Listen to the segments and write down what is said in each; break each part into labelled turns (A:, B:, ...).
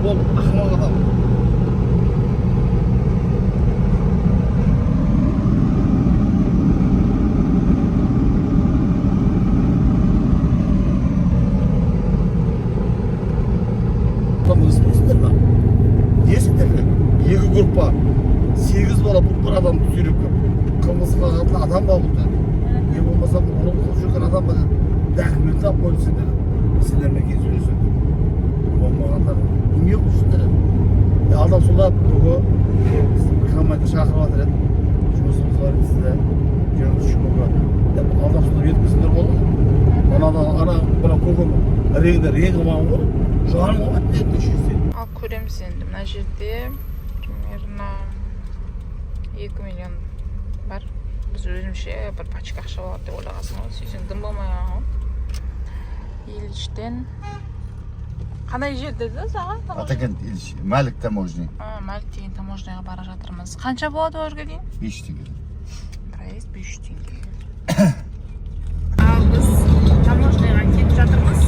A: Ол ақымақ адам. Екі группа 8 бала бұл бір адамды сүйреп келіп қылмысқа қатысты адам ба бұл деді. Не болмаса бұл ұлы қылып жүрген адам ба деді. Документ алып қойсын деді. Сендермен кейін сөйлесіп болмағандар неме қылсын деді. Адам солдат бүгін команда шақырып жатыр еді. Жұмысымыз бар еді сізде. Жүріңіз шүкірға. Адам солдат өткізіңдер болды. Ана көкем реңі маған ғой. Жарым ғой деді нешесі.
B: Ал көреміз енді мына жерде примерно 2 миллион бар. Біз өзімше бір пачка ақша болады деп ойлағансың ғой. Сөйтсең дым болмаған ғой. Ильичтен қандай жер деді саған?
C: Атакент Ильич, Мәлік таможня.
B: Мәлік деген таможняға бара жатырмыз. Қанша болады ол жерге дейін?
C: 5 теңге.
B: Проезд 5 теңге. Ал біз таможняға кетіп жатырмыз.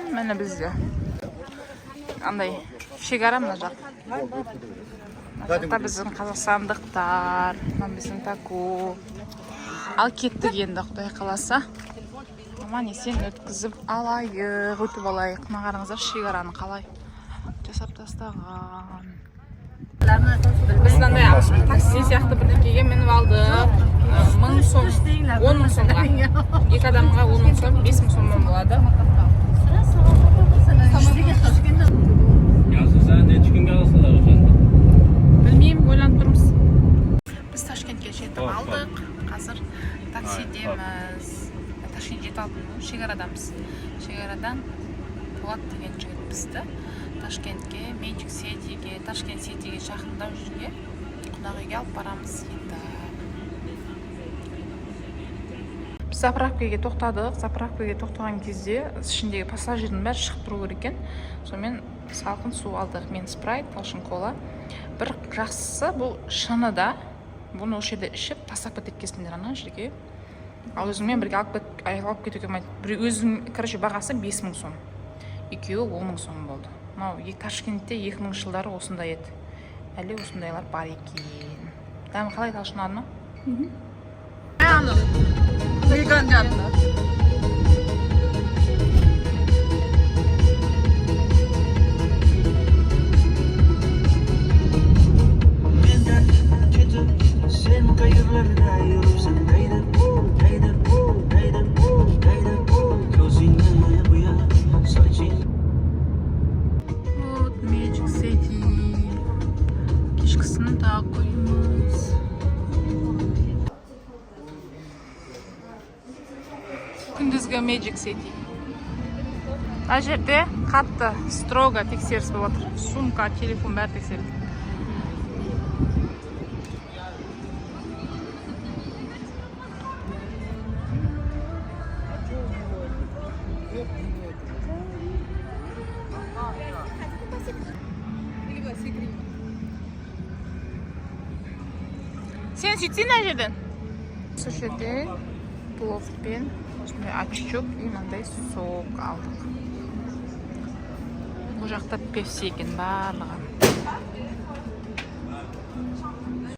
B: Міне бізде андай шекара мына жақ. Мына жақта біздің қазақстандықтар, біздің таку. Ал кеттік енді Құдай қаласа. Аман есен өткізіп алайық, өтіп алайық. Мына қараңыздар шекараны қалай жасап тастаған. Біз мынандай такси сияқты бірдеңеге мініп алдық. 1000 сом, 10.000 сомға. 2 адамға 10.000 сом, 5.000 сомнан болады.
A: Сен неше күнге аласыңдар осында?
B: Білмеймін, ойланып тұрмыз. Біз Ташкентке жетіп алдық. Қазір таксидеміз. Ташкент жетіп алдық, шекарадамыз. Шекарадан Болат деген жігіт бізді Ташкентке, Magic City'ге, Ташкент City'ге жақындау жерге Құдағиге алып барамыз енді. Біз заправкаға тоқтадық. Заправкаға тоқтаған кезде ішіндегі пассажирдің бәрі шығып тұру керек екен. Сонымен салқын су алдық. Мен спрайт, талшын кола. Бір жақсысы бұл шыныда. Бұны осы жерде ішіп, тастап кеткенсіңдер ана жерге. Ал өзіңмен бірге алып кетуге болмайды. Бір өзің, короче, бағасы 5.000 сом. Екеуі 10.000 сом болды. Мынау Ташкентте 2000 жылдары осындай еді. Әлі осындайлар бар екен. Дәмі қалай талшынады ма? Vegan canlar.
D: Sen kayırlarda yürüpsen kaydır gözüne bu ya saçın.
B: Magic City. Kişkisini daha koyumuz. Күндізгі Magic City. Мына жерде қатты, строго тексеріс болып отыр. Сумка, телефон бәрі тексерілді. Сен сөйтсен мына жерден. Осы жерде пловпен осындай очок и мынандай сок алдық. Бұл жақта пепси екен барлығы.